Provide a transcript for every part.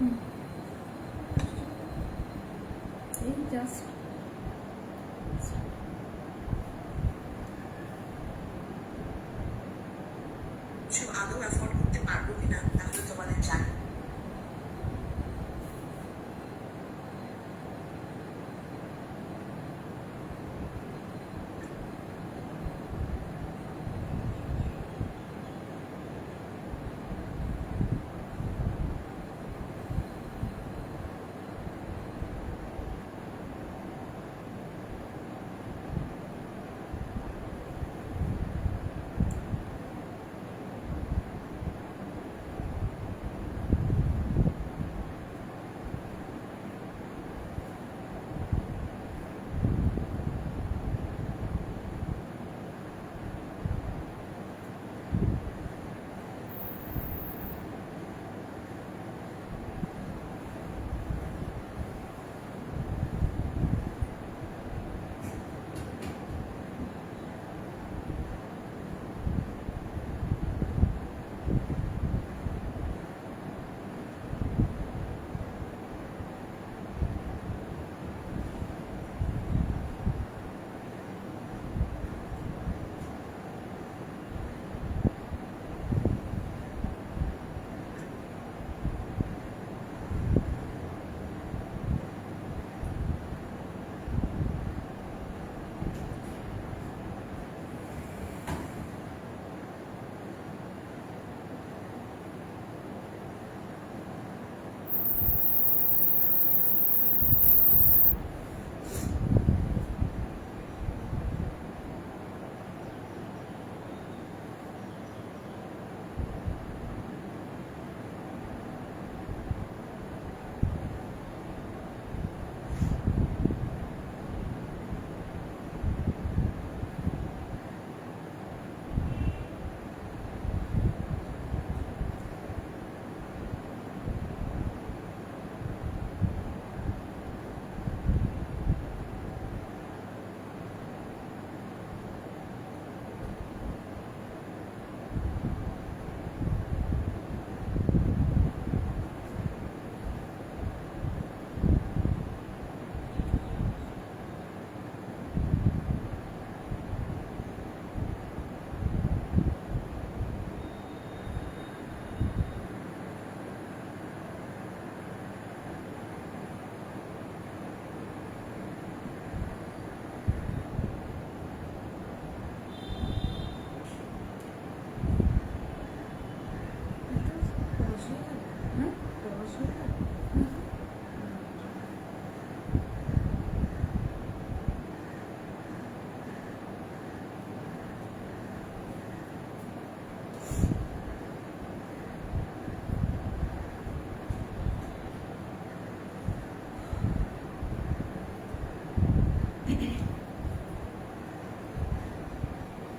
এই জাস্ট আদৌ অ্যাফোর্ড করতে পারবো কিনা তাহলে তোমাদের জানি।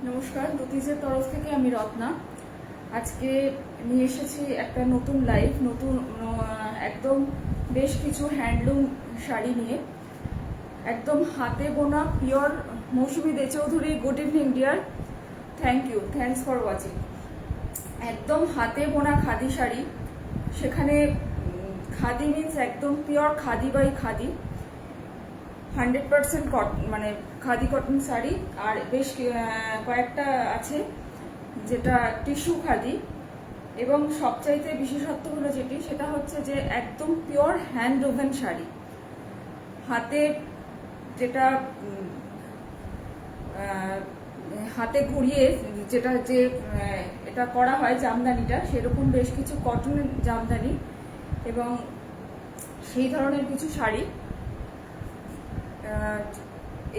নমস্কার, দুতিজের তরফ থেকে আমি রত্না। আজকে নিয়ে এসেছি একটা নতুন লাইভ, নতুন একদম বেশ কিছু হ্যান্ডলুম শাড়ি নিয়ে, একদম হাতে বোনা pure. Moushumi De Chowdhury, good evening dear, thank you, thanks for watching. একদম হাতে বোনা খাদি শাড়ি, সেখানে খাদি মিন্স একদম pure khadi by khadi, 100% cotton, মানে খাদি কটন শাড়ি। আর বেশ কয়েকটা আছে যেটা টিস্যু খাদি, এবং সবচাইতে বিশেষত্ব হলো যেটি, সেটা হচ্ছে যে একদম পিওর হ্যান্ড ওভেন শাড়ি। হাতে যেটা হাতে ঘুরিয়ে যেটা যে এটা করা হয় জামদানিটা, সেরকম বেশ কিছু কটনের জামদানি এবং সেই ধরনের কিছু শাড়ি।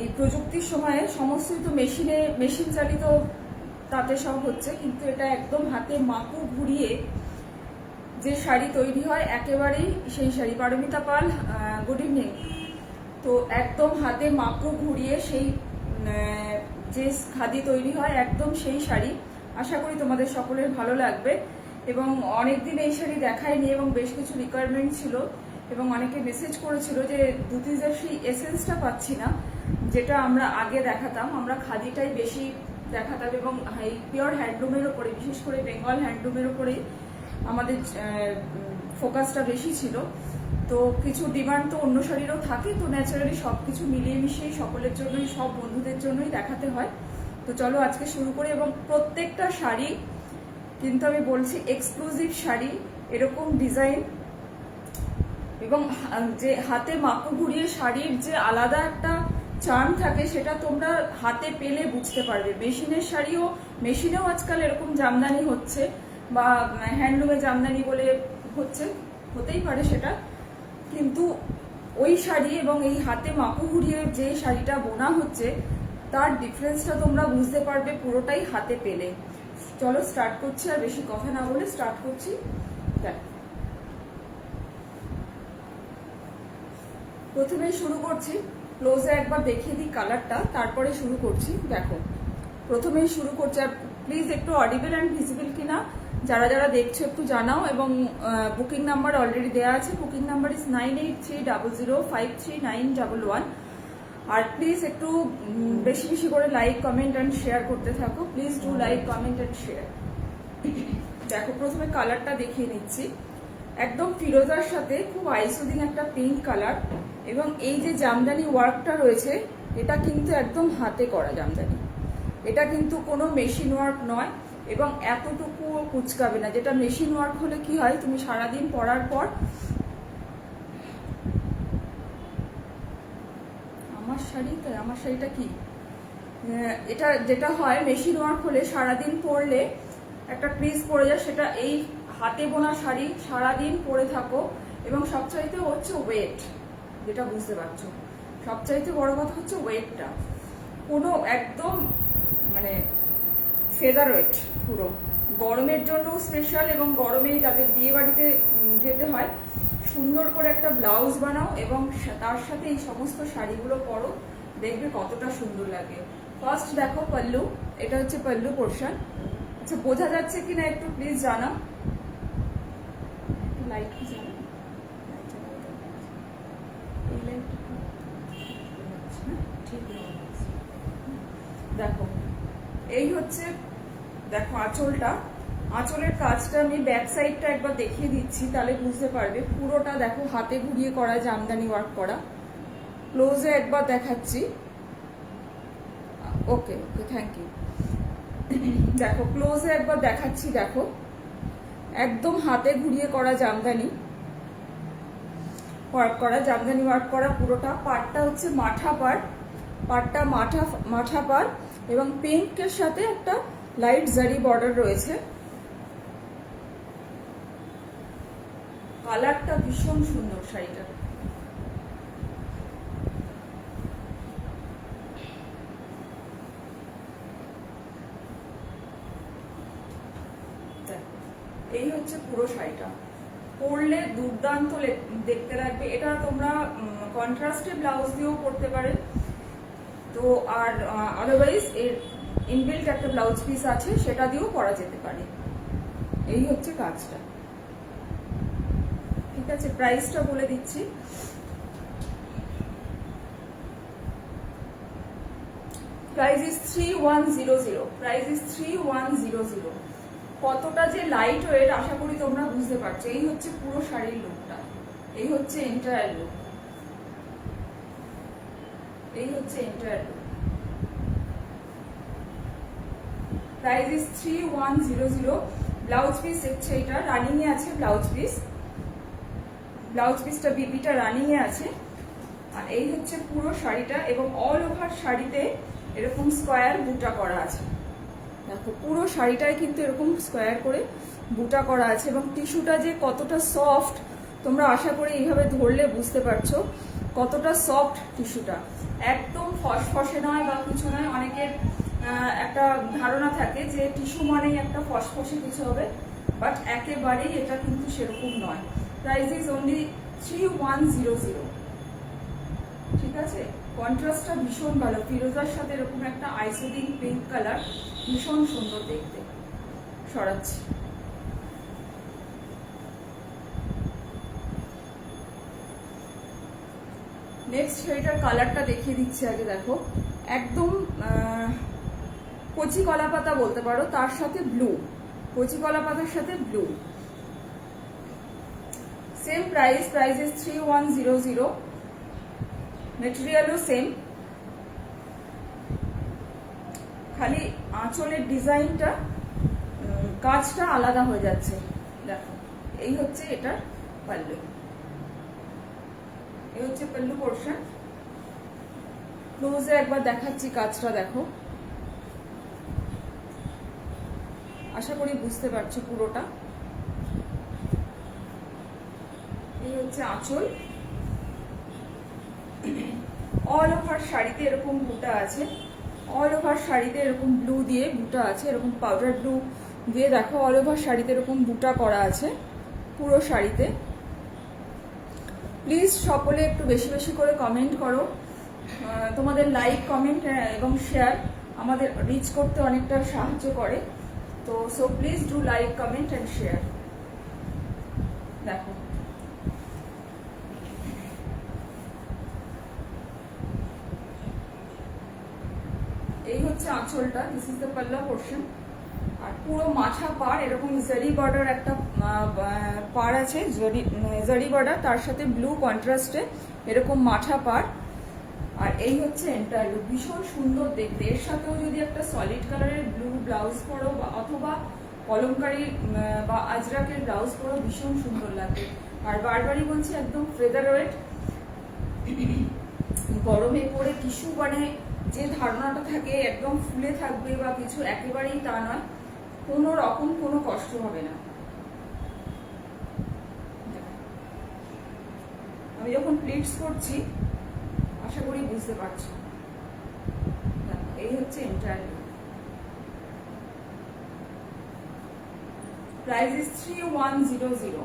এই প্রযুক্তির সময়ে সমস্তই তো মেশিন চালিত, তাতে সব হচ্ছে, কিন্তু এটা একদম হাতে মাকু ঘুরিয়ে যে শাড়ি তৈরি হয় একেবারেই সেই শাড়ি। পারমিতা পাল, গুড ইভিনিং। তো একদম হাতে মাকু ঘুরিয়ে সেই যে খাদি তৈরি হয় একদম সেই শাড়ি। আশা করি তোমাদের সকলের ভালো লাগবে। এবং অনেকদিন এই শাড়ি দেখায়নি এবং বেশ কিছু রিকোয়ারমেন্ট ছিল, এবং অনেকে মেসেজ করেছিল যে দুতিজের সেই এসেন্সটা পাচ্ছি না যেটা আমরা আগে দেখাতাম। আমরা খাদিটাই বেশি দেখাতাম এবং এই পিওর হ্যান্ডলুমের ওপরে, বিশেষ করে বেঙ্গল হ্যান্ডলুমের ওপরেই আমাদের ফোকাসটা বেশি ছিল। তো কিছু ডিমান্ড তো অন্য শাড়িরও থাকে, তো ন্যাচারালি সব কিছু মিলিয়ে মিশিয়ে সকলের জন্যই, সব বন্ধুদের জন্যই দেখাতে হয়। তো চলো আজকে শুরু করি। এবং প্রত্যেকটা শাড়ি কিন্তু আমি বলছি এক্সক্লুসিভ শাড়ি, এরকম ডিজাইন এবং যে হাতে মাকু ঘুরিয়ে শাড়ির যে আলাদা একটা চার্ম থাকে সেটা তোমরা হাতে পেলে বুঝতে পারবে। মেশিনের শাড়িও, মেশিনেও আজকাল এরকম জামদানি হচ্ছে বা হ্যান্ডলুমে জামদানি বলে হচ্ছে, হতেই পারে সেটা, কিন্তু ওই শাড়ি এবং এই হাতে মাকু ঘুরিয়ে যে শাড়িটা বোনা হচ্ছে তার ডিফারেন্সটা তোমরা বুঝতে পারবে পুরোটাই হাতে পেলে। চলো স্টার্ট করছি, আর বেশি কথা না বলে স্টার্ট করছি। প্রথমেই শুরু করছি, ক্লোজে একবার দেখিয়ে দিই কালারটা, তারপরে শুরু করছি। দেখো প্রথমেই শুরু করছি, আর প্লিজ একটু অডিবল অ্যান্ড ভিজিবল কিনা যারা যারা দেখছো একটু জানাও। এবং বুকিং নাম্বার অলরেডি দেওয়া আছে, বুকিং নাম্বার ইজ 9830053911। আর প্লিজ একটু বেশি বেশি করে লাইক, কমেন্ট অ্যান্ড শেয়ার করতে থাকো। Please do like, comment and share. দেখো প্রথমে কালারটা দেখিয়ে নিচ্ছি, একদম ফিরোজার সাথে খুব আইসুদিং একটা পিঙ্ক কালার। এবং এই যে জামদানি ওয়ার্কটা রয়েছে এটা কিন্তু একদম হাতে করা জামদানি, এটা কিন্তু কোনো মেশিন ওয়ার্ক নয়। এবং এতটুকু কুচকাবে না, যেটা মেশিন ওয়ার্ক হলে কি হয়, তুমি সারাদিন পরার পর, আমার শাড়িটা কি, এটা যেটা হয় মেশিন ওয়ার্ক হলে সারাদিন পরলে একটা ক্রিজ পড়ে যায়, সেটা এই হাতে বোনা শাড়ি সারাদিন পরে থাকো। এবং সবচাইতে হচ্ছে ওয়েট, যেটা বুঝতে পারছো, সবচাইতে বড় কথা হচ্ছে ওয়েটটা কোনো একদম মানে ফেদার ওয়েট পুরো। গরমের জন্য স্পেশাল, এবং গরমে যাদের বিয়ে বাড়িতে যেতে হয় সুন্দর করে একটা ব্লাউজ বানাও এবং তার সাথে এই সমস্ত শাড়িগুলো পরো, দেখবে কতটা সুন্দর লাগে। ফার্স্ট দেখো পল্লু, এটা হচ্ছে পল্লু পোর্শন। আচ্ছা বোঝা যাচ্ছে কিনা একটু প্লিজ জানাও, লাইট কি জানাও, দেখো এই হচ্ছে, দেখো আঁচলটা, আঁচলের কাজটা আমি ব্যাক সাইডটা একবার দেখিয়ে দিচ্ছি, তাহলে বুঝতে পারবে। পুরোটা দেখো হাতে ঘুরিয়ে করা, জামদানি ওয়ার্ক করা। ক্লোজে একবার দেখাচ্ছি, ওকে ওকে থ্যাংক ইউ। দেখো ক্লোজে একবার দেখাচ্ছি, দেখো একদম হাতে ঘুরিয়ে করা জামদানি ওয়ার্ক করা, জামদানি ওয়ার্ক করা পুরোটা। পাড়টা হচ্ছে মাঠা পাড়, পাড়টা মাঠা পাড় এবং পিঙ্কের সাথে একটা লাইট জারি বর্ডার রয়েছে। কালারটা ভীষণ সুন্দর শাড়িটা। এই হচ্ছে পুরো শাড়িটা, পরলে দুর্দান্ত দেখতে লাগবে। এটা তোমরা কন্ট্রাস্টে ব্লাউজ দিয়েও পরতে পারে, তো আর আদারওয়াইজ এর ইনবিল্ট একটা ব্লাউজ পিস আছে সেটা দিয়েও পরা যেতে পারে। এই হচ্ছে কাজটা, ঠিক আছে। প্রাইসটা বলে দিচ্ছি, প্রাইস ইজ 3100, প্রাইস ইজ 3100। কতটা যে লাইট ওয়েট আশা করি তোমরা বুঝতে পারছো। এই হচ্ছে পুরো শাড়ির লুকটা, এই হচ্ছে এন্টায়ার লুক, এই হচ্ছে entire look. Price is 3100। Blouse piece হচ্ছে এটা রানিং এ আছে, ব্লাউজ পিসটা বিপিটা রানিং এ আছে। আর এই হচ্ছে পুরো শাড়িটা, এবং অল ওভার শাড়িতে এরকম স্কোয়ার বুটা করা আছে। দেখো পুরো শাড়িটায় কিন্তু এরকম স্কোয়ার করে বুটা করা আছে, এবং টিস্যুটা যে কতটা সফট তোমরা আশা করি এইভাবে ধরলে বুঝতে পারছো কতটা সফট টিস্যুটা। একদম ফসফসে নয় বা কিছু নয়, অনেকের একটা ধারণা থাকে যে টিস্যু মানেই একটা ফসফসে কিছু হবে, বাট একেবারেই এটা কিন্তু সেরকম নয়। প্রাইস ইজ অনলি 3100, ঠিক আছে। কন্ট্রাস্টটা ভীষণ ভালো, ফিরোজার সাথে এরকম একটা আইসোডিং পিঙ্ক কালার, ভীষণ সুন্দর দেখতে। সরাচ্ছি, নেক্সট শাড়িটার কালারটা দেখিয়ে দিচ্ছি আগে। দেখো একদম কচি কলা পাতা বলতে পারো, তার সাথে ব্লু, কচি কলা পাতার সাথে ব্লু। সেম প্রাইস ইজ 3100, মেটেরিয়ালও সেম, খালি আঁচলের ডিজাইনটা কাজটা আলাদা হয়ে যাচ্ছে। দেখো এই হচ্ছে এটার পাল্লু, এই হচ্ছে পাল্লু পোর্শন। ক্লোজে একবার দেখাচ্ছি কাজটা, দেখো আশা করি বুঝতে পারছো পুরোটা। এই হচ্ছে আঁচল। অল ওভার শাড়িতে এরকম বুটা আছে, অল ওভার শাড়িতে এরকম ব্লু দিয়ে বুটা আছে, এরকম পাউডার ব্লু দিয়ে দেখো অল ওভার শাড়িতে এরকম বুটা করা আছে পুরো শাড়িতে। প্লিজ সকলে একটু বেশি বেশি করে কমেন্ট করো, তোমাদের লাইক কমেন্ট এবং শেয়ার আমাদের রিচ করতে অনেকটা সাহায্য করে। তো so please do like comment and share. দেখো এই হচ্ছে আঁচলটা, দিস ইজ দ্য পাল্লা পোর্শন। আর পুরো মাথা পার এরকম জারি বর্ডার একটা পার আছে, জারি বর্ডার, তার সাথে ব্লু কন্ট্রাস্টে এরকম মাথা পার। আর এই হচ্ছে এন্টায়ার লুক, ভীষণ সুন্দর দেখতে। এর সাথেও যদি একটা সলিড কালারের ব্লু ব্লাউজ পরো অথবা কলমকারি বা আজরাকের ব্লাউজ পরো, ভীষণ সুন্দর লাগবে। আর বারবারই বলছি একদম ফেদার ওয়েট, গরমে পরে টিস্যু মানে যে ধারণাটা থাকে একদম ফুলে থাকবে বা কিছু, একেবারেই তা নয়, কোনো রকম কোনো কষ্ট হবে না। আমি যখন প্লিটস করছি আশা করি বুঝতে পারছো। এই হচ্ছে এন্টায়ার লুক। Price is 3100।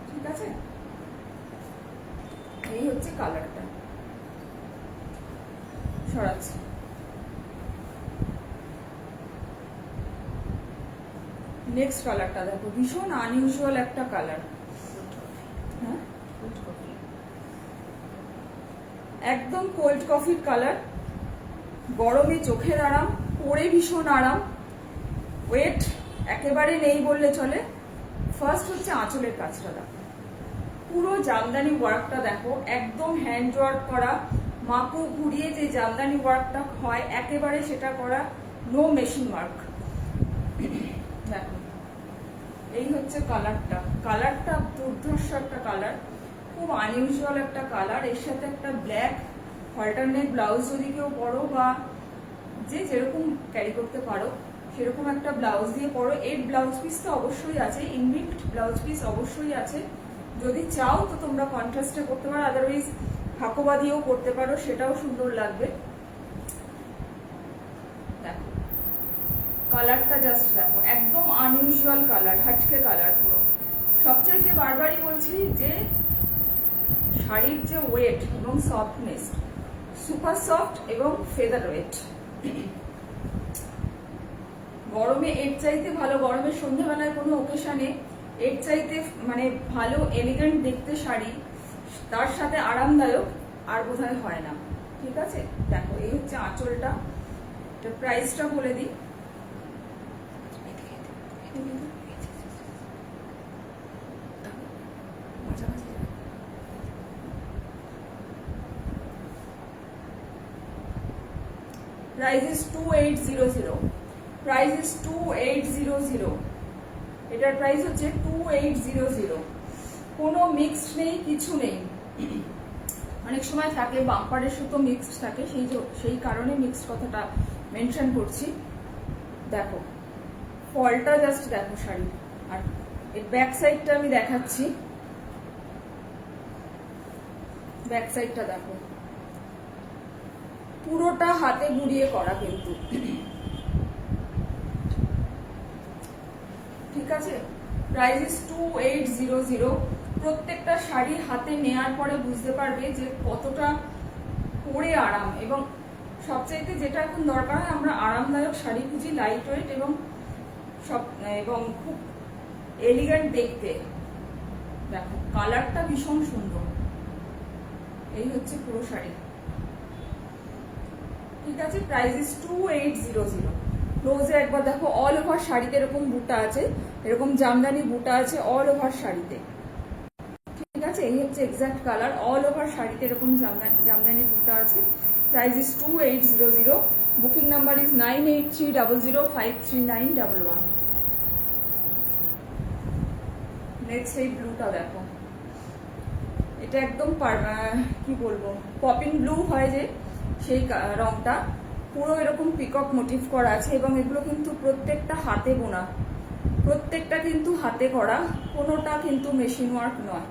ঠিক আছে, এই হচ্ছে কালারটা। সরাচ্ছি, নেক্সট কালারটা দেখো, ভীষণ আনইউজুয়াল একটা কালার। হ্যাঁ, একদম কোল্ড কফির কালার, গরমে চোখের আরাম, পরে ভীষণ আরাম, ওয়েট একেবারে নেই বললে চলে। ফার্স্ট হচ্ছে আঁচলের কাজটা দেখো, পুরো জামদানি ওয়ার্কটা দেখো, একদম হ্যান্ড ওয়ার্ক করা, মাকু ঘুরিয়ে যে জামদানি ওয়ার্কটা হয় একেবারে সেটা করা, নো মেশিন ওয়ার্ক। দেখো এই হচ্ছে কালারটা, কালারটা দুর্ধর্ষ একটা কালার, খুব আনইউজুয়াল একটা কালার। এর সাথে একটা ব্ল্যাক অল্টারনেট ব্লাউজ যদি কেউ পরো বা যে যেরকম ক্যারি করতে পারো সেরকম একটা ব্লাউজ দিয়ে পরো। এর ব্লাউজ পিস তো অবশ্যই আছে, ইনবিল্ট ব্লাউজ পিস অবশ্যই আছে। যদি চাও তো তোমরা কন্ট্রাস্টে করতে পারো, আদারওয়াইজ হাকোবা দিয়েও করতে পারো, সেটাও সুন্দর লাগবে। দেখো কালারটা জাস্ট দেখো, একদম আনইউজুয়াল কালার, হাটকে কালার পুরো। সবচাইতে বারবারই বলছি যে শাড়ির যে ওয়েট এবং সফটনেস, সুপার সফট এবং ফেদার ওয়েট। গরমে এর চাইতে ভালো, গরমের সন্ধ্যাবেলায় কোনো ওকেশনে এর চাইতে মানে ভালো এলিগেন্ট দেখতে শাড়ি, তার সাথে আরামদায়ক আর বোধহয় হয় না। ঠিক আছে, দেখো এই হচ্ছে আঁচলটা। প্রাইসটা বলে দিই, প্রাইস ইজ 2800, প্রাইস ইজ 2800, এটার প্রাইস হচ্ছে 2800। কোনো মিক্সড নেই, কিছু নেই। অনেক সময় থাকে বাম্পারের সুতো মিক্সড থাকে, সেই কারণে মিক্সড কথাটা মেনশন করছি। দেখো ফলটা জাস্ট দেখো শাড়ি, আর এর ব্যাক সাইডটা আমি দেখাচ্ছি। ব্যাক সাইডটা দেখো, পুরোটা হাতে গুড়িয়ে করা কিন্তু। ঠিক আছে, প্রাইস ইজ 2800। প্রত্যেকটা শাড়ি হাতে নেয়ার পরে বুঝতে পারবে যে কতটা পরে আরাম, এবং সবচাইতে যেটা এখন দরকার হয়, আমরা আরামদায়ক শাড়ি খুঁজি, লাইট ওয়েট এবং খুব এলিগেন্ট দেখতে। দেখো কালারটা ভীষণ সুন্দর, এই হচ্ছে পুরো শাড়ি। ঠিক আছে, প্রাইস ইজ 2800। ক্লোজে একবার দেখো, অল ওভার শাড়িতে এরকম বুটা আছে, এরকম জামদানি বুটা আছে অল ওভার শাড়িতে। ঠিক আছে, এই হচ্ছে এক্সাক্ট কালার। অল ওভার শাড়িতে এরকম জামদানি বুটা আছে। Price is 2800। Booking number is 9830053911। Next এই ব্লুটা দেখো, এটা একদম কি বলবো, পপিং ব্লু হয় যে সেই রংটা, পুরো এরকম পিকক মোটিভ করা আছে এবং এগুলো কিন্তু প্রত্যেকটা হাতে বোনা, প্রত্যেকটা কিন্তু হাতে করা, কোনোটা কিন্তু মেশিন ওয়ার্ক নয়।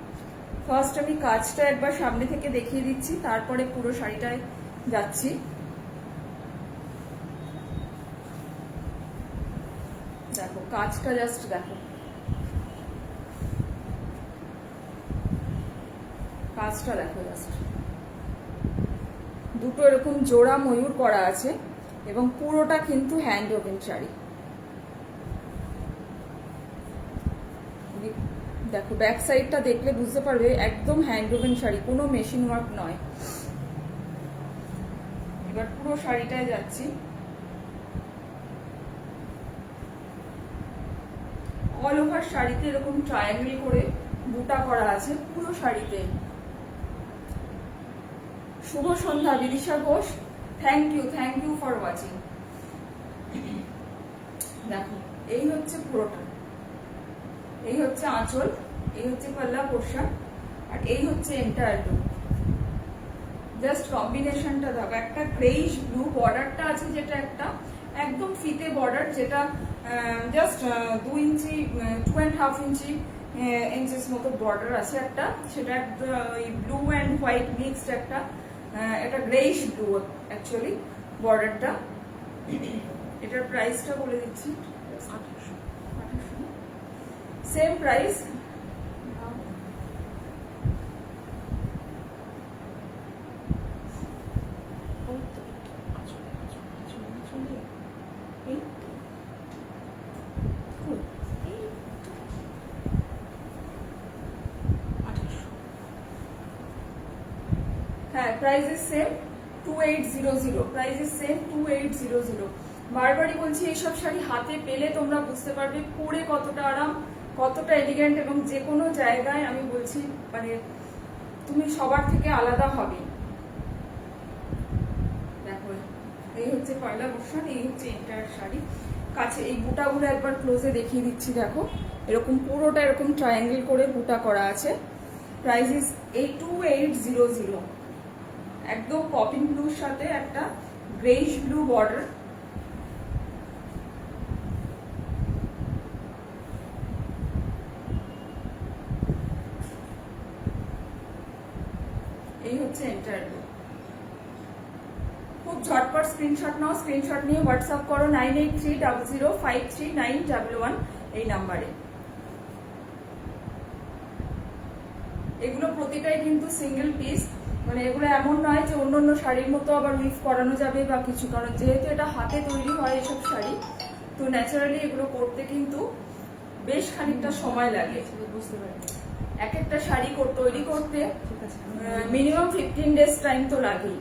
ফার্স্ট আমি কাজটা একবার সামনে থেকে দেখিয়ে দিচ্ছি, তারপরে পুরো শাড়িটায় যাচ্ছি। দেখো কাজটা জাস্ট দেখো, কাজটা দেখো জাস্ট, দুটো এরকম জোড়া ময়ূর করা আছে এবং পুরোটা কিন্তু হ্যান্ড ওভেন শাড়ি। দেখো ব্যাক সাইডটা দেখলে বুঝতে পারবে একদম হ্যান্ড ওভেন শাড়ি, কোনো মেশিন ওয়ার্ক নয়। এবার পুরো শাড়িটায় যাচ্ছি। অল ওভার শাড়িতে এরকম ট্রায়াঙ্গেল করে বুটা করা আছে পুরো শাড়িতে। শুভ সন্ধ্যা Bidisha Ghosh, thank you for watching. দেখো এই হচ্ছে পুরোটা, এই হচ্ছে আঁচল, এই হচ্ছে পাল্লা পোর্শন, আর এই হচ্ছে এন্টায়ার লুক। জাস্ট কম্বিনেশনটা দেখো, একটা গ্রেইশ ব্লু বর্ডারটা আছে যেটা একটা একদম ফিতে বর্ডার, যেটা জাস্ট 2 ইঞ্চি 2.5 ইঞ্চি ইঞ্চেস মতো বর্ডার আছে একটা, সেটা ওই ব্লু অ্যান্ড হোয়াইট মিক্সড একটা, এটা গ্রেইশ ব্লু অ্যাকচুয়ালি বর্ডারটা। এটার প্রাইসটা বলে দিচ্ছি, সেম প্রাইস। হ্যাঁ, price is same 2800, price is same 2800। বারবারই বলছি এইসব শাড়ি হাতে পেলে তোমরা বুঝতে পারবে পরে কতটা আরাম, কতটা এলিগেন্ট, এবং যে কোনো জায়গায় আমি বলছি মানে তুমি সবার থেকে আলাদা হবে। দেখো এই হচ্ছে পয়লা পোর্শন, এই হচ্ছে এন্টায়ার শাড়ি। কাছে এই বুটাগুলো একবার ক্লোজে দেখিয়ে দিচ্ছি। দেখো এরকম পুরোটা এরকম ট্রায়াঙ্গেল করে বুটা করা আছে। Price is 2800। একদম পপিং ব্লুর সাথে একটা গ্রেইশ ব্লু বর্ডার। এই হচ্ছে এন্টায়ার লুক। খুব ঝটপট স্ক্রিনশট নাও, স্ক্রিনশট নিয়ে হোয়াটসঅ্যাপ করো 9830053911 এই নাম্বারে। এগুলো প্রতিটাই কিন্তু সিঙ্গেল পিস, মানে এগুলো এমন নয় যে অন্য শাড়ির মতো আবার উইভ করানো যাবে বা কিছু, কারণ যেহেতু এটা হাতে তৈরি হয় এসব শাড়ি, তো ন্যাচারালি এগুলো করতে কিন্তু বেশ খানিকটা সময় লাগে। বুঝতে পারি এক একটা শাড়ি তৈরি করতে মিনিমাম 15 ডেজ টাইম তো লাগেই।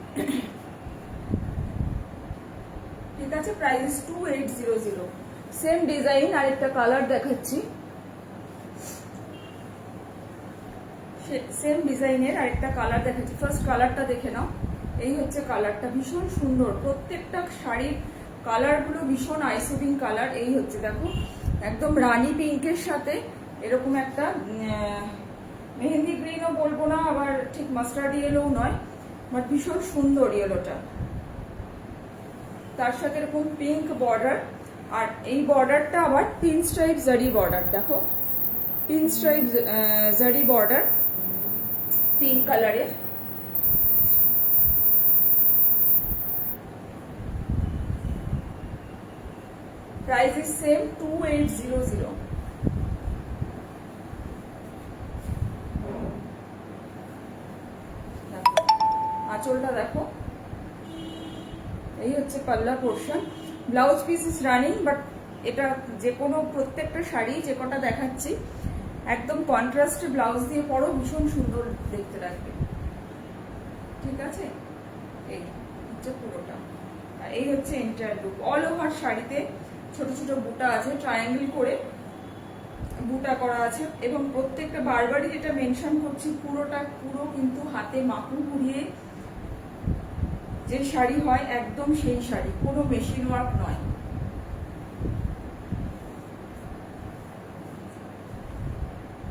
ঠিক আছে, প্রাইস 2800। সেম ডিজাইন আরেকটা কালার দেখাচ্ছি, সেম ডিজাইনের আরেকটা কালার দেখাচ্ছি। ফার্স্ট কালারটা দেখে নাও, এই হচ্ছে কালারটা, ভীষণ সুন্দর। প্রত্যেকটা শাড়ির কালারগুলো ভীষণ আইসুবিং কালার। এই হচ্ছে দেখো একদম রানী পিঙ্কের সাথে এরকম একটা মেহেন্দি গ্রিনও বলবো না, আবার ঠিক মাস্টার্ড ইয়েলোও নয়, বাট ভীষণ সুন্দর ইয়েলোটা। তার সাথে এরকম পিঙ্ক বর্ডার, আর এই বর্ডারটা আবার পিন স্ট্রাইপ জারি বর্ডার। দেখো পিন স্ট্রাইপ জারি বর্ডার পিঙ্ক কালারের। Price is same 2800। আঁচলটা দেখো, এই হচ্ছে পাল্লা portion. Blouse piece is running, but এটা যে কোনো প্রত্যেকটা শাড়ি যে কটা দেখাচ্ছি একদম কন্ট্রাস্টে ব্লাউজ দিয়ে পরো, ভীষণ সুন্দর দেখতে লাগবে। ঠিক আছে, এই হচ্ছে পুরোটা এই হচ্ছে এন্টায়ার লুক। অল ওভার শাড়িতে ছোট ছোট বুটা আছে, ট্রায়াঙ্গেল করে বুটা করা আছে, এবং প্রত্যেকটা বারবারই যেটা মেনশন করছি, পুরো কিন্তু হাতে মাকু ঘুরিয়ে যে শাড়ি হয় একদম সেই শাড়ি, কোনো মেশিন ওয়ার্ক নয়।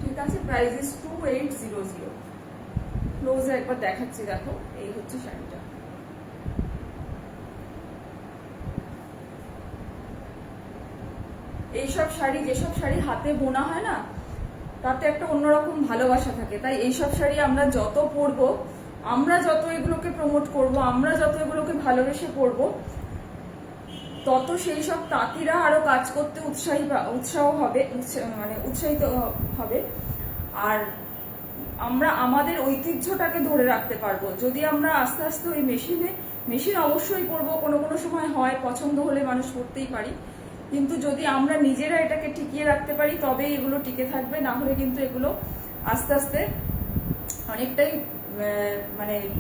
ঠিক আছে, প্রাইস ইজ 2800। ক্লোজে একবার দেখাচ্ছি, দেখো এই হচ্ছে শাড়িটা। এইসব শাড়ি, যেসব শাড়ি হাতে বোনা হয় না, তাতে একটা অন্যরকম ভালোবাসা থাকে। তাই এইসব শাড়ি আমরা যত পরবো, আমরা যত এগুলোকে প্রমোট করব, আমরা যত এগুলোকে ভালোবেসে পরবো, তত সেই সব তাঁতিরা আরো কাজ করতে উৎসাহিত হবে। আর আমরা আমাদের ঐতিহ্যটাকে ধরে রাখতে পারবো যদি আমরা আস্তে আস্তে ওই মেশিন অবশ্যই পরবো, কোনো কোনো সময় হয় পছন্দ হলে মানুষ পরতেই পারি, কিন্তু যদি আমরা নিজেরা এটাকে টিকিয়ে রাখতে পারি তবেই এগুলো টিকে থাকবে। না হলে কিন্তু এগুলো আস্তে আস্তে অনেকটাই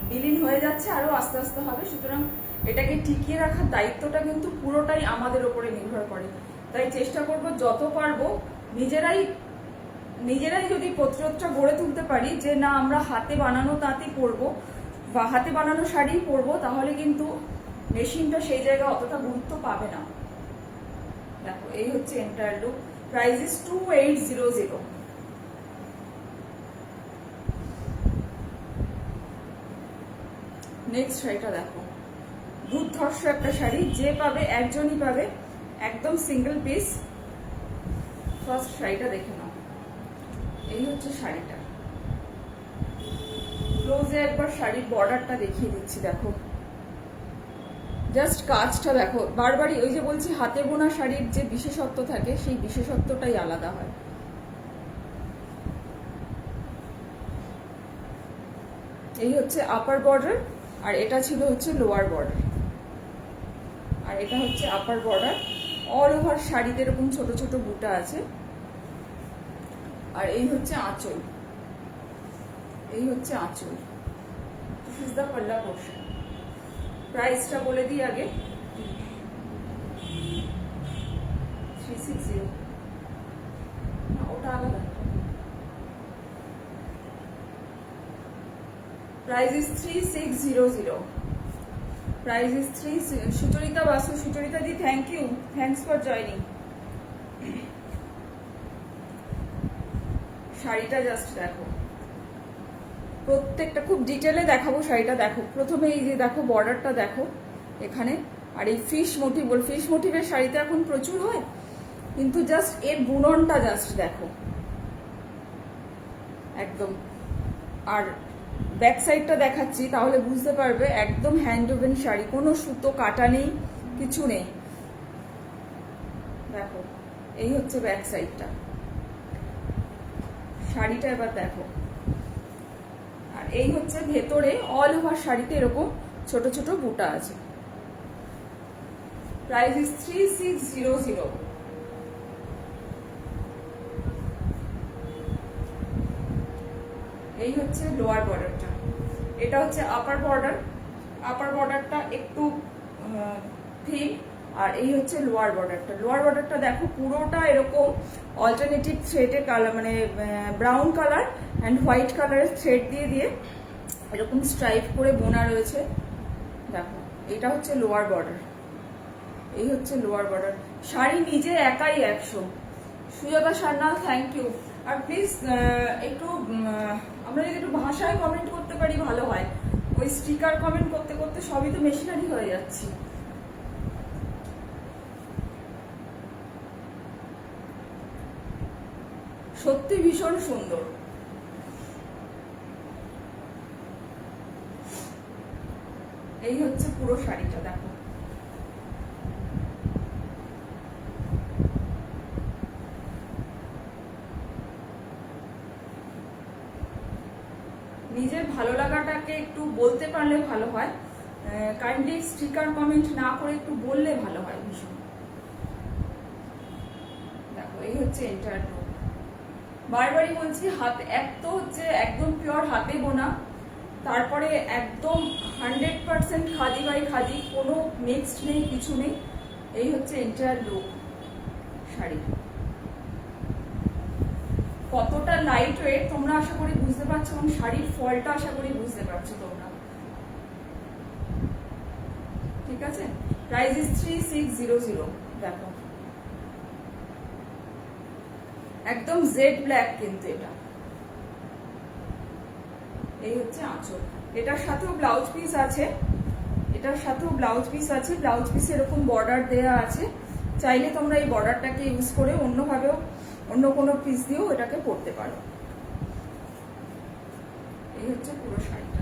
বিলীন হয়ে যাচ্ছে, আরো আস্তে আস্তে হবে। সুতরাং এটাকে টিকিয়ে রাখার দায়িত্বটা কিন্তু পুরোটাই আমাদের উপরে নির্ভর করে। তাই চেষ্টা করব যত পারবো নিজেরাই যদি প্রতিরোধটা গড়ে তুলতে পারি যে না, আমরা হাতে বানানো তাঁতি পরবো বা হাতে বানানো শাড়ি পরবো, তাহলে কিন্তু মেশিনটা সেই জায়গায় অতটা গুরুত্ব পাবে না। দেখো এই হচ্ছে entire look. Price is 2800। Next শাড়িটা দেখো, দুর্ধর্ষ একটা শাড়ি, যে পাবে একজনই পাবে, একদম সিঙ্গেল পিস। ফার্স্ট শাড়িটা দেখে নাও, এই হচ্ছে শাড়িটা। ক্লোজে একবার শাড়ির বর্ডারটা দেখিয়ে দিচ্ছি, দেখো জাস্ট কাজটা দেখো। বারবারই ওই যে বলছি, হাতে বোনা শাড়ির যে বিশেষত্ব থাকে, সেই বিশেষত্বটাই আলাদা হয়। এই হচ্ছে আপার বর্ডার, আর এটা ছিল হচ্ছে লোয়ার বর্ডার, আর এটা হচ্ছে আপার বর্ডার। অল ওভার শাড়িতে এরকম ছোট ছোট বুটা আছে, আর এই হচ্ছে আঁচল, এই হচ্ছে আঁচল। দিস ইজ দ্য পাল্লা পোর্শন। প্রাইসটা বলে দিই আগে, 360। না, ওটা আলাদা। Price is 3600। Price is 3। Sucharita Basu, Sucharita দি thank you, thanks for joining. শাড়িটা জাস্ট দেখো, প্রত্যেকটা খুব ডিটেলে দেখাবো শাড়িটা। দেখো প্রথমে এই যে দেখো বর্ডারটা দেখো এখানে, আর এই ফিশ মোটিভের শাড়িতে এখন প্রচুর হয়, কিন্তু জাস্ট এর বুননটা জাস্ট দেখো একদম। আর ব্যাক সাইডটা দেখাচ্ছি, তাহলে বুঝতে পারবে একদম হ্যান্ড ওভেন শাড়ি, কোনো সুতো কাটা নেই, কিছু নেই। দেখো এই হচ্ছে ব্যাক সাইডটা, শাড়িটা এবার দেখো। আর এই হচ্ছে ভেতরে, অল ওভার শাড়িতে এরকম ছোট ছোট বুটা আছে। Price is 3600। এই হচ্ছে লোয়ার বর্ডারটা, এটা হচ্ছে আপার বর্ডার। আপার বর্ডারটা একটু থিক, আর এই হচ্ছে লোয়ার বর্ডারটা। লোয়ার বর্ডারটা দেখো পুরোটা এরকম অল্টারনেটিভ থ্রেডের colour, brown colour and white কালারের থ্রেড দিয়ে এরকম স্ট্রাইপ করে বোনা রয়েছে। দেখো এটা হচ্ছে লোয়ার বর্ডার, এই হচ্ছে লোয়ার বর্ডার। শাড়ি নিজে একাই 100। Sujata Sanyal thank you. আর প্লিজ একটু আমরা যদি একটু ভাষায় কমেন্ট করতে পারি ভালো হয়। ওই স্টিকার কমেন্ট করতে করতে সবই তো মেশিনারি হয়ে যাচ্ছি। সত্যি ভীষণ সুন্দর। এই হচ্ছে পুরো শাড়িটা দেখো। নিজের ভালো লাগাটাকে একটু বলতে পারলে ভালো হয়। কাইন্ডলি স্টিকার কমেন্ট না করে একটু বললে ভালো হয় ভীষণ। দেখো এই হচ্ছে এন্টায়ার বারবারই বলছি, হাত এক তো হচ্ছে একদম পিওর হাতে বোনা, তারপরে একদম 100% খাদি বাই খাদি, কোনো মিক্সড নেই, কিছু নেই। এই হচ্ছে এন্টায়ার লুক শাড়ি। কতটা লাইট ওয়েট তোমরা আশা করি বুঝতে পারছো, এবং শাড়ির ফলটা আশা করি বুঝতে পারছো তোমরা। ঠিক আছে, প্রাইস ইজ 3600। দেখো একদম জেড ব্ল্যাক, কিন্তু এটা এই হচ্ছে আঁচল। এটার সাথেও ব্লাউজ পিস আছে, এটার সাথেও ব্লাউজ পিস আছে। ব্লাউজ পিসে এরকম বর্ডার দেয়া আছে, চাইলে তোমরা এই বর্ডারটাকে ইউজ করে অন্যভাবেও অন্য কোনো পিস দিয়েও এটাকে পরতে পারো। এই হচ্ছে পুরো শাড়িটা।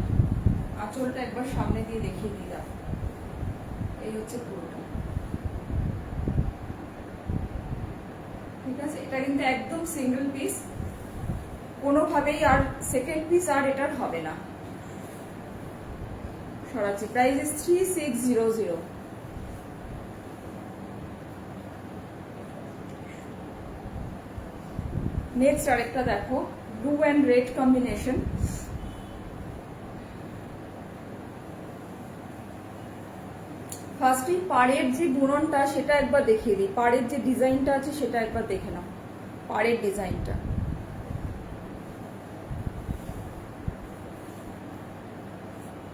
আঁচলটা একবার সামনে দিয়ে দেখিয়ে দিলাম। এই হচ্ছে পুরোটা। ঠিক আছে, এটা কিন্তু একদম সিঙ্গেল পিস, কোনোভাবেই আর সেকেন্ড পিস আর এটার হবে না। সরাচ্ছি, প্রাইস ইজ 3600। নেক্সট আরেকটা দেখো, ব্লু অ্যান্ড রেড কম্বিনেশন। ফার্স্টে পাড়ের যে বুননটা সেটা একবার দেখিয়ে দিই, পাড়ের যে ডিজাইনটা আছে সেটা একবার দেখে নাও, পাড়ের ডিজাইনটা।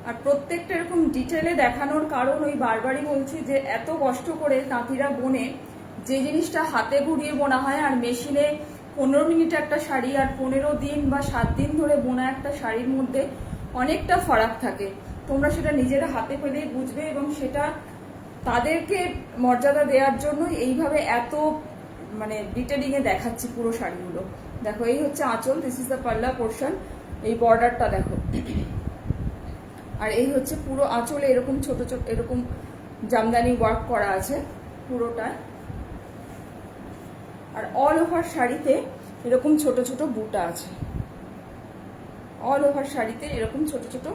আর প্রত্যেকটা এরকম ডিটেলে দেখানোর কারণ ওই বারবারই বলছি যে এত কষ্ট করে তাঁতিরা বোনে, যে জিনিসটা হাতে ঘুরিয়ে বোনা হয় আর মেশিনে 15 মিনিট একটা শাড়ি আর 15 দিন বা 7 দিন ধরে বোনা একটা শাড়ির মধ্যে অনেকটা ফারাক থাকে। তোমরা সেটা নিজেরা হাতে পেলেই বুঝবে, এবং সেটা তাদেরকে মর্যাদা দেওয়ার জন্য এইভাবে এত মানে ডিটেলিং এ দেখাচ্ছি পুরো শাড়িগুলো। দেখো এই হচ্ছে আঁচল, দিস ইজ দ্য পাল্লা পোর্শন, এই বর্ডারটা দেখো। আর এই হচ্ছে পুরো আঁচলে এরকম ছোট ছোট এরকম জামদানি ওয়ার্ক করা আছে পুরোটা। আর অল ওভার শাড়িতে এরকম ছোট ছোট বুটা আছে, অল ওভার শাড়িতে এরকম ছোট ছোট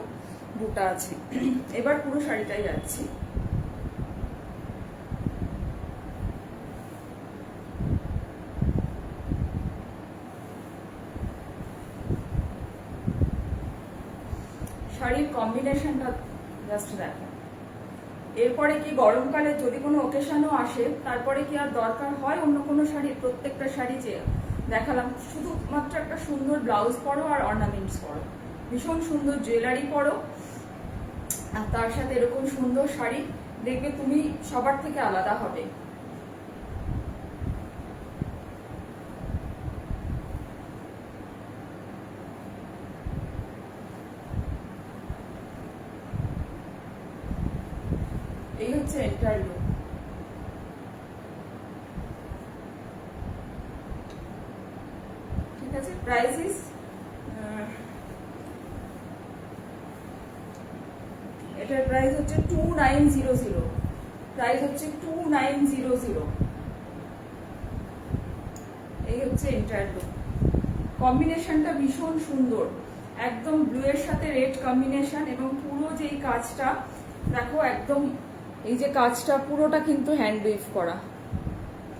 বুটা আছে। এবার পুরো শাড়িটাই যাচ্ছি। শাড়ির কম্বিনেশনটা জাস্ট দেখো। এরপরে কি গরমকালে যদি কোনো ওকেশনও আসে, তারপরে কি আর দরকার হয় অন্য কোনো শাড়ির? প্রত্যেকটা শাড়ি যে দেখালাম, শুধুমাত্র একটা সুন্দর ব্লাউজ পরো আর অর্নামেন্টস পরো, ভীষণ সুন্দর জুয়েলারি পরো, আর তার সাথে এরকম সুন্দর শাড়ি, দেখবে তুমি সবার থেকে আলাদা হবে। এই হচ্ছে এন্টার লুক। ঠিক আছে, প্রাইস ইজ এটার প্রাইস হচ্ছে 2900। প্রাইস হচ্ছে 2900। এই হচ্ছে এন্টার লুক। কম্বিনেশনটা ভীষণ সুন্দর, একদম ব্লু এর সাথে রেড কম্বিনেশন, এবং পুরো যেই কাজটা দেখো, একদম এই যে কাজটা পুরোটা কিন্তু হ্যান্ড উইভ করা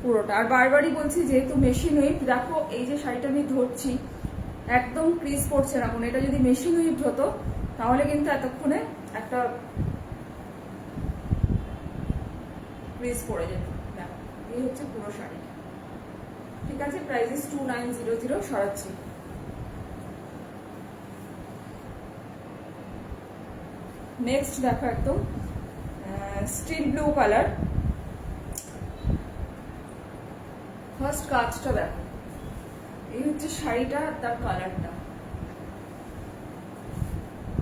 পুরোটা। আর বারবারই বলছি যেহেতু মেশিন উইভ, দেখো এই যে শাড়িটা আমি ধরছি একদম ক্রিজ পড়ছে না কোনো। এটা যদি মেশিন উইভ হতো তাহলে কিন্তু এতক্ষণে একটা ক্রিজ পড়ে যেত। দেখো এই হচ্ছে পুরো শাড়ি। ঠিক আছে, প্রাইস ইজ 2900। সরাচ্ছি। নেক্সট দেখো, একদম স্টিল ব্লু কালার। ফার্স্ট কাজটা দেখো, এই হচ্ছে শাড়িটা, তার কালারটা।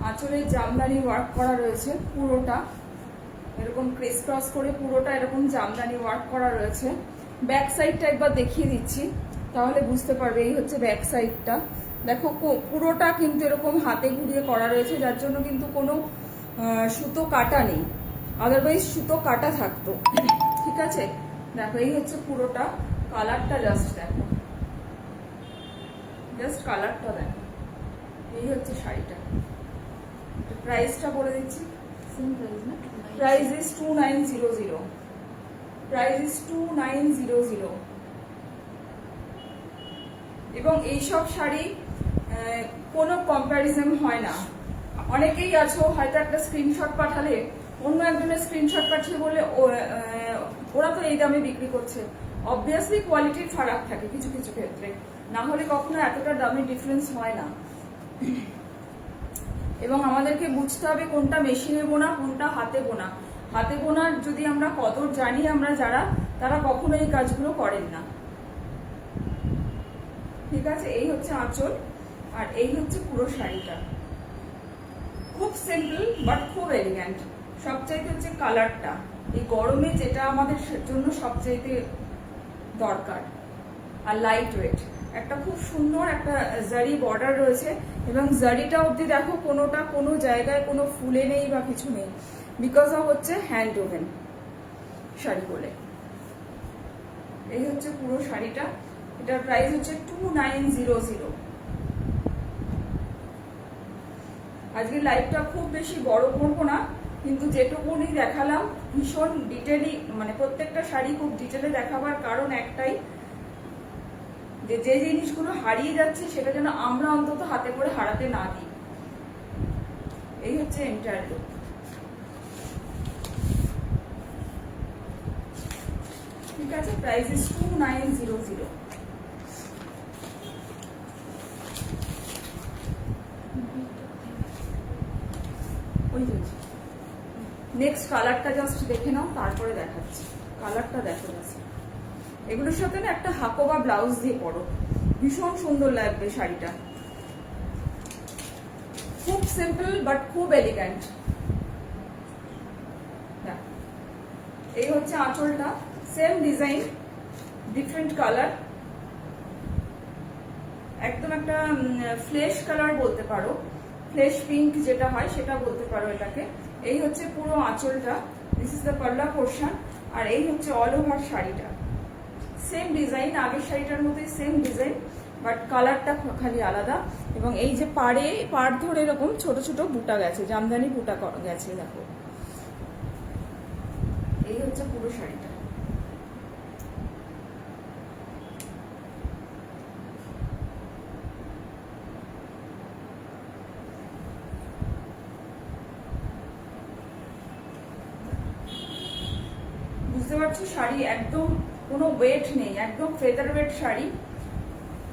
আঁচলে জামদানি ওয়ার্ক করা রয়েছে পুরোটা, এরকম ক্রিস ক্রস করে পুরোটা এরকম জামদানি ওয়ার্ক করা রয়েছে। ব্যাক সাইডটা একবার দেখিয়ে দিচ্ছি, তাহলে বুঝতে পারবে। এই হচ্ছে ব্যাক সাইডটা, দেখো পুরোটা কিন্তু এরকম হাতে ঘুরিয়ে করা রয়েছে, যার জন্য কিন্তু কোনো সুতো কাটা নেই, আদারওয়াইজ সুতো কাটা থাকতো। ঠিক আছে, দেখো এই হচ্ছে পুরোটা। কালারটা জাস্ট দেখো, জাস্ট কালারটা দেখো। এই হচ্ছে শাড়িটা। প্রাইসটা বলে দিচ্ছি, প্রাইস ইজ 2900। Price is 2900। এবং এইসব শাড়ি কোনো কম্প্যারিজন হয় না। অনেকেই আছো হয়তো একটা স্ক্রিনশট পাঠালে অন্য একজনের স্ক্রিনশট পাঠিয়ে বলে ওরা তো এই দামে বিক্রি করছে। অবভিয়াসলি কোয়ালিটির ফারাক থাকে কিছু কিছু ক্ষেত্রে, না হলে কখনো এতটা দামের ডিফারেন্স হয় না। এবং আমাদেরকে বুঝতে হবে কোনটা মেশিনে বোনা কোনটা হাতে বোনা। হাতে বোনার যদি আমরা কদর জানি আমরা যারা, তারা কখনো এই কাজগুলো করেন না। ঠিক আছে, এই হচ্ছে আঁচল আর এই হচ্ছে পুরো শাড়িটা। খুব সিম্পল বাট খুব এলিগ্যান্ট। সবচাইতে হচ্ছে কালারটা, এই গরমে যেটা আমাদের জন্য সবচাইতে দরকার। আর লাইট ওয়েট, একটা খুব সুন্দর একটা জারি বর্ডার রয়েছে এবং জারিটা অবধি দেখো কোনোটা কোনো জায়গায় কোনো ফুলে নেই বা কিছু নেই, বিকজ অফ হচ্ছে হ্যান্ড ওভেন শাড়ি বলে। এই হচ্ছে পুরো শাড়িটা। এটার প্রাইস হচ্ছে 2900। আজকে লাইভটা খুব বেশি বড় করবো না, কিন্তু যেটুকুনি দেখালাম ভীষণ ডিটেলি, মানে প্রত্যেকটা শাড়ি খুব ডিটেলে দেখাবার কারণ একটাই, যে যে জিনিসগুলো হারিয়ে যাচ্ছে সেটা যেন আমরা অন্তত হাতে করে হারাতে না দিই। এই হচ্ছে এন্টায়ার লুক। ঠিক আছে, প্রাইস ইজ 2900। নেক্সট কালারটা জাস্ট দেখে নাও, তারপরে দেখাচ্ছি। কালারটা দেখো জাস্ট, এগুলোর সাথে না একটা হাকোবা ব্লাউজ দিয়ে পরো, ভীষণ সুন্দর লাগবে শাড়িটা। খুব সিম্পল বাট খুব এলিগ্যান্ট। এই হচ্ছে আঁচলটা, সেম ডিজাইন ডিফারেন্ট কালার, একদম একটা ফ্লেশ কালার বলতে পারো, ফ্লেশ পিঙ্ক যেটা হয় সেটা বলতে পারো এটাকে। এই হচ্ছে পুরো আঁচলটা, দিস ইজ দ্য পাল্লা পোর্শন, আর এই হচ্ছে অল ওভার শাড়িটা। সেম ডিজাইন, আগের শাড়িটার মতোই সেম ডিজাইন, বাট কালারটা খালি আলাদা। এবং এই যে পাড় ধরে এরকম ছোট ছোট বুটা গেছে, জামদানি বুটা গেছে দেখো। এই হচ্ছে পুরো শাড়িটা। বুঝতে পারছো, শাড়ি একদম কোনো ওয়েট নেই, একদম ফেদার ওয়েট শাড়ি,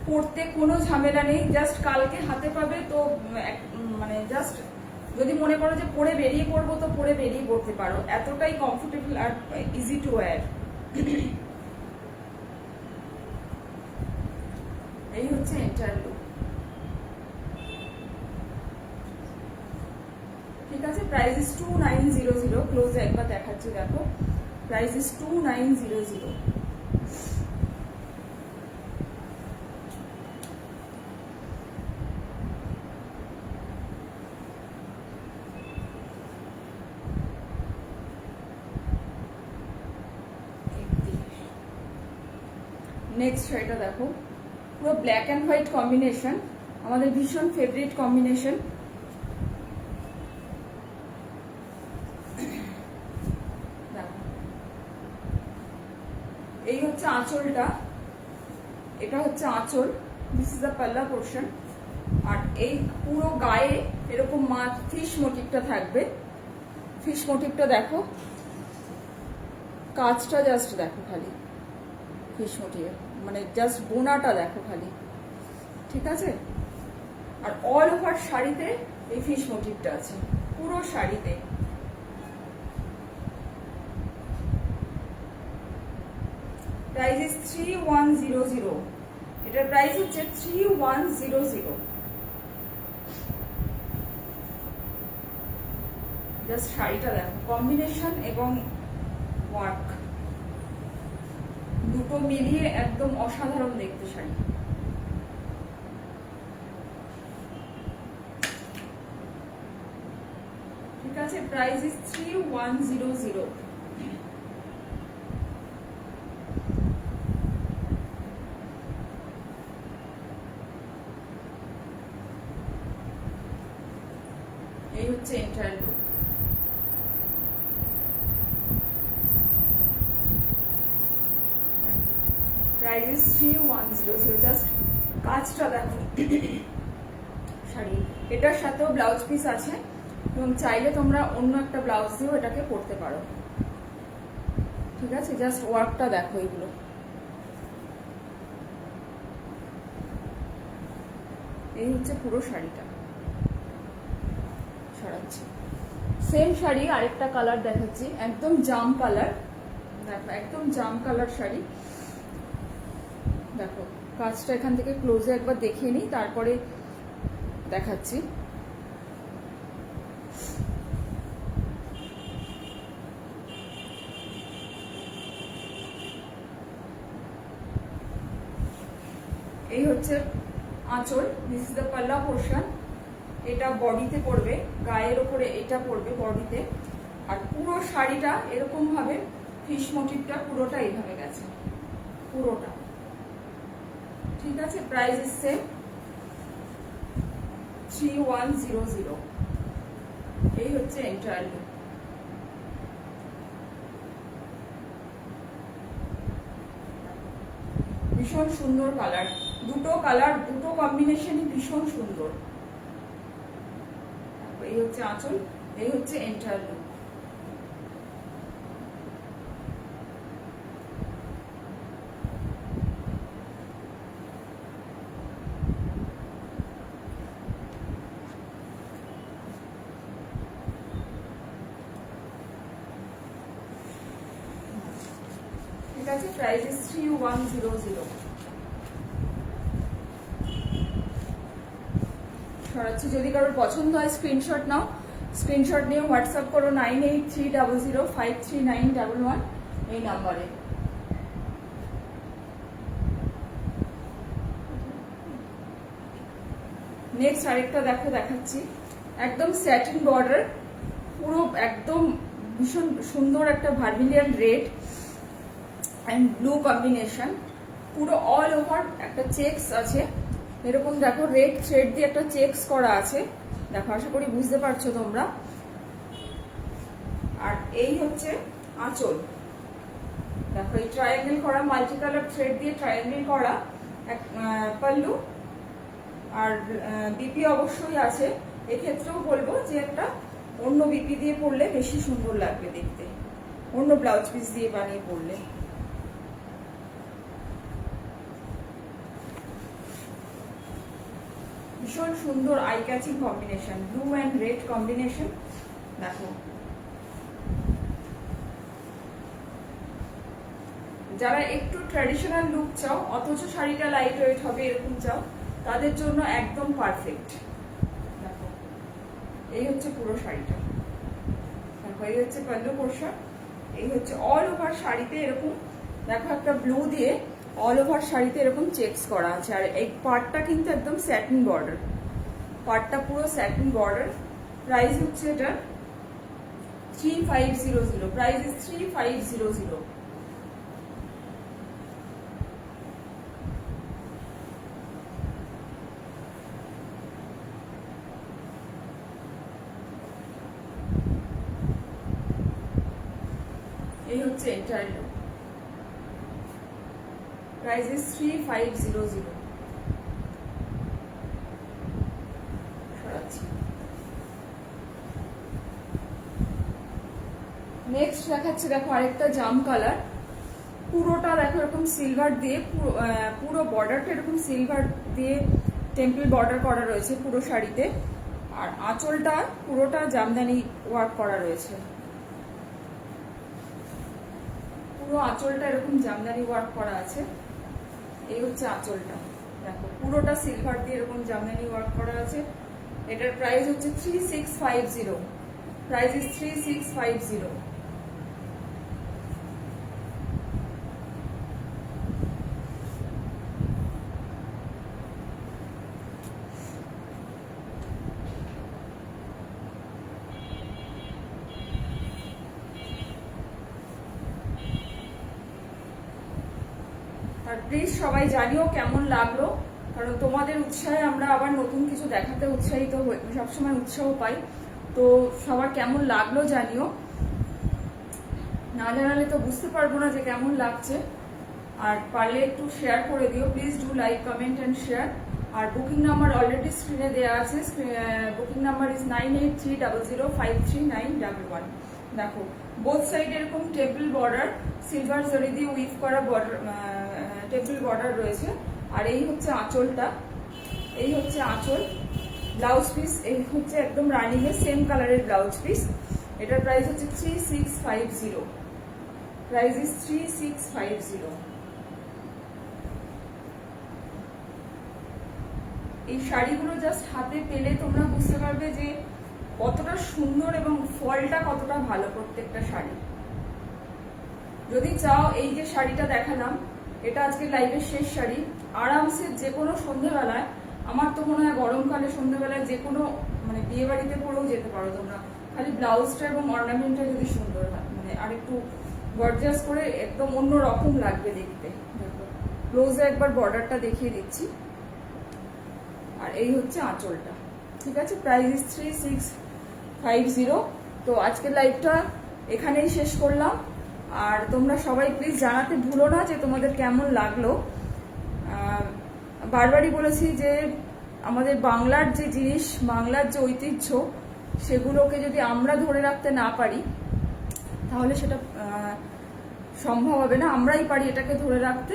পরতে কোনো ঝামেলা নেই। জাস্ট কালকে হাতে পাবে তো মানে জাস্ট যদি মনে করো যে পরে বেরিয়ে পড়বো তো পরে বেরিয়ে পড়তে পারো, এতটাই কমফোর্টেবল আর ইজি টু ওয়্যার। এই হচ্ছে এন্টায়ার লুক। ঠিক আছে, প্রাইস ইজ 2900। ক্লোজ একবার দেখাচ্ছি দেখো, প্রাইস ইজ 2900। নেক্সট শাড়িটা দেখো, পুরো ব্ল্যাক অ্যান্ড হোয়াইট কম্বিনেশন, আমাদের ভীষণ ফেভারিট কম্বিনেশন। এই হচ্ছে আঁচলটা, এটা হচ্ছে আঁচল, দিস ইজ দ্য পাল্লা পোর্শন। আর এই পুরো গায়ে এরকম ফিশ মোটিভটা থাকবে। ফিশ মোটিভটা দেখো, কাজটা জাস্ট দেখো খালি, ফিশ মোটিভ মানে জাস্ট বোনাটা দেখো খালি। ঠিক আছে, আর অল ওভার শাড়িতে এই ফিশ মোটিভটা আছে পুরো শাড়িতে। Price is 3100। এটার প্রাইস হচ্ছে 3100। জাস্ট শাড়িটা দেখো, কম্বিনেশন এবং ওয়ার্ক দুটো মিলিয়ে একদম অসাধারণ দেখতে শাড়ি। ঠিক আছে, প্রাইস ইজ 3100। এই হচ্ছে entire look. Price is 3100। Just কাজটা দেখো শাড়ি, এটার সাথেও ব্লাউজ পিস আছে। এবং চাইলে তোমরা অন্য একটা ব্লাউজ দিয়েও এটাকে পরতে পারো। ঠিক আছে, জাস্ট ওয়ার্কটা দেখো এগুলো। এই হচ্ছে পুরো শাড়িটা। সরাচ্ছি। সেম শাড়ি আরেকটা কালার দেখাচ্ছি, একদম জাম কালার। দেখো একদম জাম কালার শাড়ি। দেখো কাজটা এখান থেকে ক্লোজে একবার দেখিয়ে নিই, তারপরে দেখাচ্ছি। এই হচ্ছে আঁচল, দিস ইজ দ্য পাল্লা পোর্শন। এটা বডিতে পড়বে, গায়ের ওপরে এটা পড়বে বডিতে। আর পুরো শাড়িটা এরকম ভাবে ফিশ মোটিভটা পুরোটা এইভাবে গেছে, পুরোটা। ঠিক আছে, প্রাইস ইজ সেম 3100। এই হচ্ছে এন্টায়ার লুক। ভীষণ সুন্দর কালার, দুটো কম্বিনেশনই ভীষণ সুন্দর। এই হচ্ছে আঁচল, এই হচ্ছে এন্টায়ার লুক। ঠিক আছে, প্রাইস ইজ 3100। সরাচ্ছি। যদি কারোর পছন্দ হয় স্ক্রিনশট নাও, স্ক্রিনশট নিয়ে হোয়াটসঅ্যাপ করো 9830053911 এই নাম্বারে। নেক্সট আরেকটা দেখো, দেখাচ্ছি। একদম স্যাটিন বর্ডার, পুরো একদম ভীষণ সুন্দর একটা vermilion red and blue combination. পুরো অল ওভার একটা চেকস আছে এরকম। দেখো রেড থ্রেড দিয়ে একটা চেকস করা আছে। দেখো, আশা করি বুঝতে পারছো তোমরা। আর এই হচ্ছে আঁচল। দেখো এই ট্রায়াঙ্গেল করা, মাল্টি কালার থ্রেড দিয়ে ট্রায়াঙ্গেল করা পাল্লু। আর বিপি অবশ্যই আছে। এক্ষেত্রেও বলবো যে একটা অন্য বিপি দিয়ে পরলে বেশি সুন্দর লাগবে দেখতে, অন্য ব্লাউজ পিস দিয়ে বানিয়ে পরলে। ভীষণ সুন্দর eye catching combination, blue and red combination. দেখো, যারা একটু ট্র্যাডিশনাল লুক চাও অথচ শাড়িটা লাইট ওয়েট হবে এরকম চাও, তাদের জন্য একদম পারফেক্ট। দেখো এই হচ্ছে পুরো শাড়িটা। দেখো এই হচ্ছে পাল্লু পোর্শন, এই হচ্ছে অল ওভার শাড়িতে এরকম। দেখো একটা ব্লু দিয়ে অল ওভার শাড়িতে এরকম চেকস করা আছে। আর এই পার্টটা কিন্তু একদম স্যাটিন বর্ডার, পার্টটা পুরো স্যাটিন বর্ডার। প্রাইস হচ্ছে এটা 3500। Price is 3500। এই হচ্ছে entire look. Price is 3500। Next দেখাচ্ছে, দেখো আরেকটা জাম কালার। পুরোটা দেখো এরকম সিলভার দিয়ে, পুরো বর্ডারটা এরকম সিলভার দিয়ে টেম্পল বর্ডার করা রয়েছে পুরো শাড়িতে। আর আঁচলটা পুরোটা জামদানি ওয়ার্ক করা রয়েছে। পুরো আঁচলটা এরকম জামদানি ওয়ার্ক করা আছে। এই হচ্ছে আঁচলটা। দেখো পুরোটা সিলভার দিয়ে এরকম জামদানি ওয়ার্ক করা আছে। এটার প্রাইস হচ্ছে 3650। Price is 3650। আর প্লিজ সবাই জানিও কেমন লাগলো, কারণ তোমাদের উৎসাহে আমরা আবার নতুন কিছু দেখাতে উৎসাহিত হই, সবসময় উৎসাহ পাই। তো সবার কেমন লাগলো জানিও, না জানালে তো বুঝতে পারবো না যে কেমন লাগছে। আর পারলে একটু শেয়ার করে দিও, please do like, comment and share. আর বুকিং নাম্বার অলরেডি স্ক্রিনে দেওয়া আছে। Booking number is 9830053911। দেখো বোথ সাইড এরকম টেবিল বর্ডার, সিলভার জরি দিয়ে উইভ করা বর্ডার, টেবিল বর্ডার রয়েছে। আর এই হচ্ছে আঁচলটা, এই হচ্ছে আঁচল। ব্লাউজ পিস এই হচ্ছে একদম রানিং এর সেম কালারের ব্লাউজ পিস। এটার প্রাইস হচ্ছে 3650। Price is 3650। এই শাড়িগুলো জাস্ট হাতে পেলে তোমরা বুঝতে পারবে যে কতটা সুন্দর এবং ফলটা কতটা ভালো প্রত্যেকটা শাড়ি। যদি চাও এই যে শাড়িটা দেখালাম, এটা আজকে লাইভের শেষ শাড়ি। আরামসে যে কোনো সন্ধ্যেবেলায়, আমার তো মনে হয় গরমকালে সন্ধ্যেবেলায় যে কোনো মানে বিয়ে বাড়িতে পরেও যেতে পারো তোমরা। খালি ব্লাউজটা এবং অর্নামেন্টটা যদি সুন্দর হয়, মানে আর একটু গর্জিয়াস করে একদম অন্য রকম লাগবে দেখতে। দেখো ক্লোজে একবার বর্ডারটা দেখিয়ে দিচ্ছি। আর এই হচ্ছে আঁচলটা। ঠিক আছে, প্রাইস ইজ 3650। তো আজকের লাইভটা এখানেই শেষ করলাম। আর তোমরা সবাই প্লিজ জানাতে ভুলো না যে তোমাদের কেমন লাগলো। বারবারই বলেছি যে আমাদের বাংলার যে জিনিস, বাংলার যে ঐতিহ্য, সেগুলোকে যদি আমরা ধরে রাখতে না পারি তাহলে সেটা সম্ভব হবে না। আমরাই পারি এটাকে ধরে রাখতে।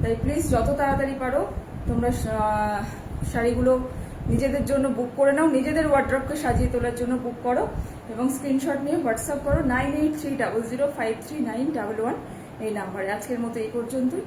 তাই প্লিজ যত তাড়াতাড়ি পারো তোমরা শাড়িগুলো নিজেদের জন্য বুক করে নাও, নিজেদের ওয়ার্ড্রপকে সাজিয়ে তোলার জন্য বুক করো এবং স্ক্রিনশট নিয়ে হোয়াটসঅ্যাপ করো 9830053911 এই নাম্বারে। আজকের মতো এই পর্যন্তই।